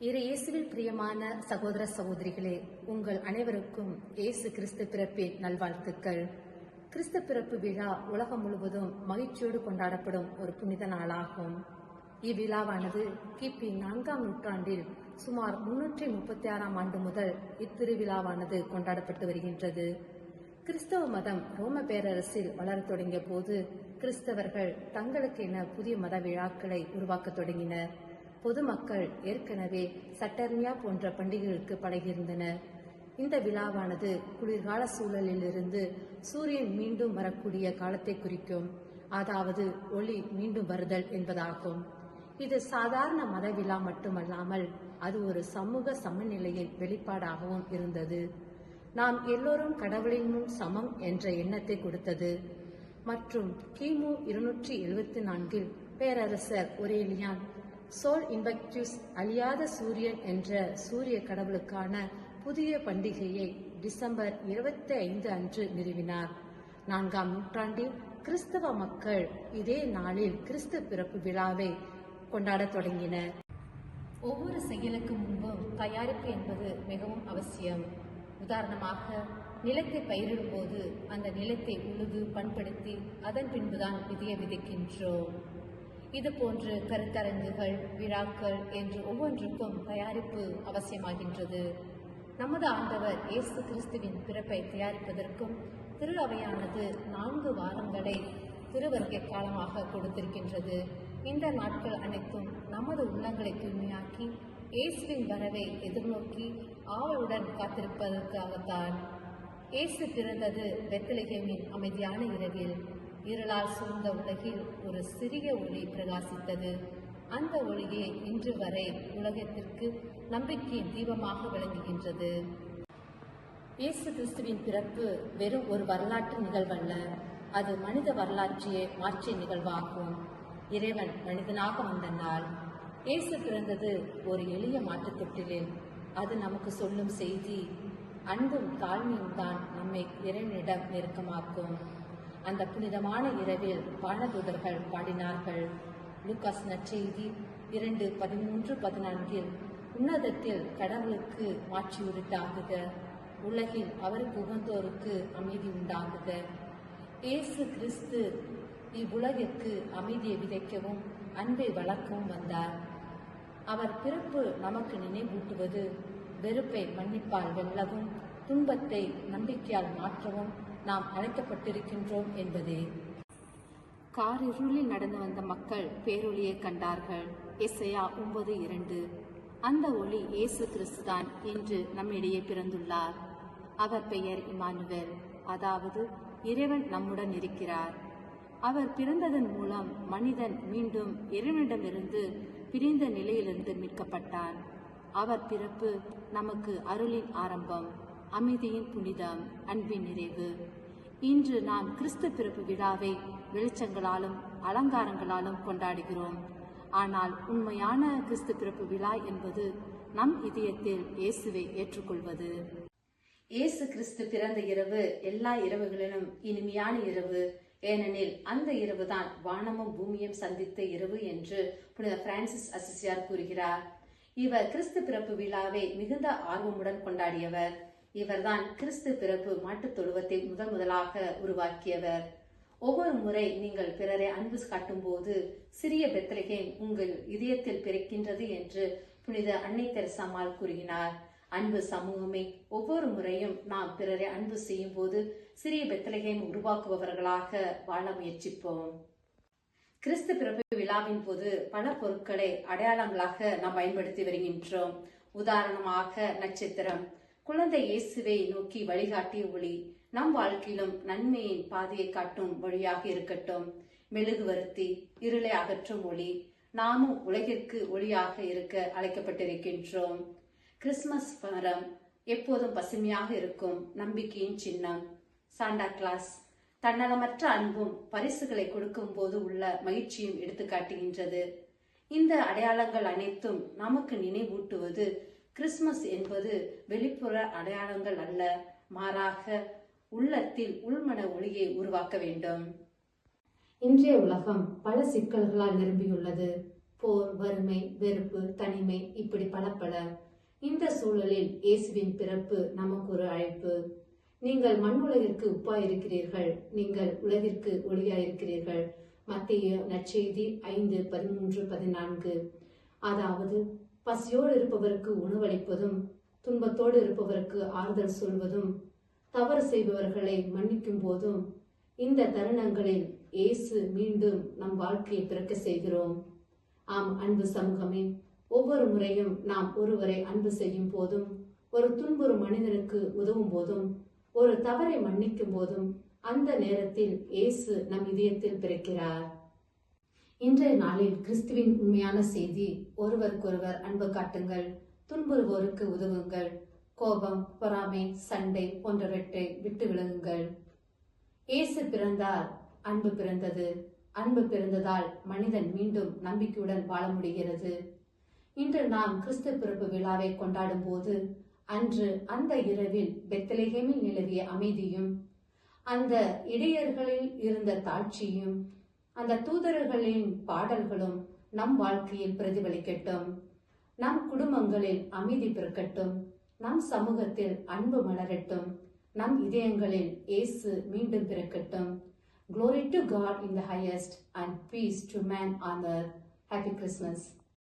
இயேசுவில் பிரியமான சகோதர சகோதரிகளே, உங்கள் அனைவருக்கும் இயேசு கிறிஸ்து பிறப்பின் நல்வாழ்த்துக்கள். கிறிஸ்து பிறப்பு விழா உலகம் முழுவதும் மகிழ்ச்சியோடு கொண்டாடப்படும் ஒரு புனித நாளாகும். இவ்விழாவானது கிபி 4ஆம் நூற்றாண்டில் சுமார் 336ஆம் ஆண்டு முதல் இத்திருவிழாவானது கொண்டாடப்பட்டு வருகின்றது. கிறிஸ்தவ மதம் ரோம பேரரசில் வளரத் தொடங்கிய போது கிறிஸ்தவர்கள் தங்களுக்கென புதிய மத விழாக்களை உருவாக்க தொடங்கினர். பொதுமக்கள் ஏற்கனவே சட்டர்மியா போன்ற பண்டிகைகளுக்கு பழகியிருந்தனர். இந்த விழாவானது குளிர்கால சூழலிலிருந்து சூரியன் மீண்டும் வரக்கூடிய காலத்தை குறிக்கும், அதாவது ஒளி மீண்டும் வருதல் என்பதாகும். இது சாதாரண மத விழா மட்டுமல்லாமல் அது ஒரு சமூக சமநிலையின் வெளிப்பாடாகவும் இருந்தது. நாம் எல்லோரும் கடவுளின் முன் சமம் என்ற எண்ணத்தை கொடுத்தது. மற்றும் கிமு 274 பேரரசர் ஒரேலியான் சோல் இன்வெக்டிவ்ஸ் அழியாத சூரியன் என்ற சூரிய கடவுளுக்கான புதிய பண்டிகையை டிசம்பர் 25 அன்று நிறுவினார். 4ஆம் நூற்றாண்டில் கிறிஸ்தவ மக்கள் இதே நாளில் கிறிஸ்து பிறப்பு விழாவை கொண்டாடத் தொடங்கினர். ஒவ்வொரு செயலுக்கு முன்பும் தயாரிப்பு என்பது மிகவும் அவசியம். உதாரணமாக, நிலத்தை பயிரிடும் போது அந்த நிலத்தை உழுது பண்படுத்தி அதன் பின்புதான் விதையை விதைக்கின்றோம். இது போன்று கருத்தரங்குகள், விழாக்கள் என்று ஒவ்வொன்றுக்கும் தயாரிப்பு அவசியமாகின்றது. நமது ஆண்டவர் இயேசு கிறிஸ்துவின் பிறப்பை தயாரிப்பதற்கும் திரு அவையானது 4 வாரங்களை திருவருகை காலமாக கொடுத்திருக்கின்றது. இந்த நாட்கள் அனைத்தும் நமது உள்ளங்களை தூய்மையாக்கி இயேசுவின் வரவை எதிர்நோக்கி ஆவலுடன் காத்திருப்பதற்காகத்தான். இயேசு பிறந்தது பெத்லகேமின் அமைதியான இரவில். இருளால் சூழ்ந்த உலகில் ஒரு சிறிய ஒளி பிரகாசித்தது. அந்த ஒளியே இன்று வரை உலகத்திற்கு நம்பிக்கையின் தீபமாக விளங்குகின்றது. இயேசு கிறிஸ்துவின் பிறப்பு வெறும் ஒரு வரலாற்று நிகழ்வல்ல, அது மனித வரலாற்றையே மாற்றிய நிகழ்வாகும். இறைவன் மனிதனாக வந்த நாள். இயேசு பிறந்தது ஒரு எளிய மாட்டுத் தொட்டிலில். அது நமக்கு சொல்லும் செய்தி, அன்பும் தாழ்மையும் தான் நம்மை இறைவனிடம் நெருக்கமாக்கும். அந்த புனிதமான இரவில் வானதூதர்கள் பாடினார்கள். லூகாஸ் நற்செய்தி 2:13-14 உன்னதத்தில் கடவுளுக்கு மாட்சியுரித்தாகுக, உலகில் அவருக்கு உகந்தோருக்கு அமைதி உண்டாகுக. இயேசு கிறிஸ்து இவ்வுலகிற்கு அமைதியை விதைக்கவும் அன்பை வளர்க்கவும் வந்தார். அவர் பிறப்பு நமக்கு நினைவூட்டுவது வெறுப்பை மன்னிப்பால் வெல்லவும் துன்பத்தை நம்பிக்கையால் மாற்றவும் நாம் அழைக்கப்பட்டிருக்கின்றோம் என்பதே. காரிருளில் நடந்து வந்த மக்கள் பேரொளியை கண்டார்கள். எசையா 9:2. அந்த ஒளி இயேசு கிறிஸ்துதான் இன்று நம்மிடையே பிறந்துள்ளார். அவர் பெயர் இம்மானுவேல், அதாவது இறைவன் நம்முடன் இருக்கிறார். அவர் பிறந்ததன் மூலம் மனிதன் மீண்டும் இறைவனிடமிருந்து பிரிந்த நிலையிலிருந்து மீட்கப்பட்டான். அவர் பிறப்பு நமக்கு அருளின் ஆரம்பம், அமைதியின் புனிதம், அன்பின் நிறைவு. இன்று நாம் கிறிஸ்து பிறப்பு விழாவை வெளிச்சங்களாலும் அலங்காரங்களாலும் கொண்டாடுகிறோம். ஆனால் உண்மையான கிறிஸ்து பிறப்பு விழா என்பது நம் இதயத்தில் இயேசுவை ஏற்றுக்கொள்வது. இயேசு கிறிஸ்து பிறந்த இரவு எல்லா இரவுகளிலும் இனிமையான இரவு. ஏனெனில் அந்த இரவுதான் வானமும் பூமியும் சந்தித்த இரவு என்று புனித பிரான்சிஸ் அசிசியார் கூறுகிறார். இவர் கிறிஸ்து பிறப்பு விழாவை மிகுந்த ஆர்வமுடன் கொண்டாடியவர். இவர்தான் கிறிஸ்து பிறப்பு மாட்டுத் தொழுவத்தை முதலாக உருவாக்கியவர். ஒவ்வொரு முறை நீங்கள் பிறரை அன்பு காட்டும் போது சிறிய பெத்லகேம் உங்கள் இதயத்தில் பிறக்கின்றது என்று புனித அன்னை தெரசாமால் கூறினார். அன்பு சமூகமே, ஒவ்வொரு முறையும் நாம் பிறரை அன்பு செய்யும் போது சிறிய பெத்லகேம் உருவாக்குபவர்களாக வாழ முயற்சிப்போம். கிறிஸ்து பிறப்பு விழாவின் போது பல பொருட்களை அடையாளங்களாக நாம் பயன்படுத்தி வருகின்றோம். உதாரணமாக நட்சத்திரம் குழந்தை இயேசுவை நோக்கி வழிகாட்டிய ஒளி நம் வாழ்க்கையிலும் நன்மையின் பாதையை காட்டும் வழியாக இருக்கட்டும். மெழுகுவர்த்தி இருளை அகற்றும் ஒளி, நாமும் உலகிற்கு ஒளியாக இருக்க அழைக்கப்பட்டிருக்கின்றோம். கிறிஸ்துமஸ் மரம் எப்போதும் பசுமையாக இருக்கும் நம்பிக்கையின் சின்னம். சாண்டா கிளாஸ் தன்னலமற்ற அன்பும் பரிசுகளை கொடுக்கும் போது உள்ள மகிழ்ச்சியும் எடுத்து காட்டுகின்றது. இந்த அடையாளங்கள் அனைத்தும் நமக்கு நினைவூட்டுவது கிறிஸ்துமஸ் என்பது வெளிப்புற அடையாளங்கள் அல்ல, மாறாக உள்ளத்தில் உள்மன ஒளியை உருவாக்க வேண்டும். இன்றைய உலகம் பல சிக்கல்களால் நிரம்பியுள்ளது. போர், வறுமை, வெறுப்பு, தனிமை, இப்படி பல பல. இந்த சூழலில் இயேசுவின் பிறப்பு நமக்கு ஒரு அழைப்பு. நீங்கள் மண் உலகிற்கு உப்பாயிருக்கிறீர்கள், நீங்கள் உலகிற்கு ஒளியாயிருக்கிறீர்கள். மத்தேயு நற்செய்தி 5:13-14. அதாவது, பசியோடு இருப்பவருக்கு உணவளிப்பதும், துன்பத்தோடு இருப்பவருக்கு ஆறுதல் சொல்வதும், தவறு செய்பவர்களை மன்னிக்கும் போதும், இந்த தருணங்களில் இயேசு மீண்டும் நம் வாழ்க்கையை பிறக்க செய்கிறோம். ஆம் அன்பு சமூகமே, ஒவ்வொரு முறையும் நாம் ஒருவரை அன்பு செய்யும் போதும், ஒரு துன்புறும் மனிதனுக்கு உதவும் போதும், ஒரு தவறை மன்னிக்கும் போதும், அந்த நேரத்தில் இயேசு நம் இதயத்தில் பிறக்கிறார். இன்றைய நாளில் கிறிஸ்துவின் உண்மையான செய்தி, ஒருவருக்கொருவர் அன்பு காட்டுங்கள், துன்புறுவோருக்கு உதவுங்கள், கோபம், பொறாமை, சண்டை போன்றவற்றை விட்டு விலகுங்கள். இயேசு பிறந்தார், அன்பு பிறந்தது. அன்பு பிறந்ததால் மனிதன் மீண்டும் நம்பிக்கையுடன் வாழ முடிகிறது. இன்று நாம் கிறிஸ்து பிறப்பு விழாவை கொண்டாடும் போது, அன்று அந்த இரவில் பெத்லகேமில் நிலவிய அமைதியும், அந்த இடையர்களில் இருந்த தாழ்ச்சியும், அந்த தூதர்களின் பாடல்களும் நம் வாழ்க்கையில் பிரதிபலிக்கட்டும். நம் குடும்பங்களில் அமைதி பிறக்கட்டும். நம் சமூகத்தில் அன்பு மலரட்டும். நம் இதயங்களில் இயேசு மீண்டும் பிறக்கட்டும். Glory to God in the highest and peace to man on earth. Happy Christmas.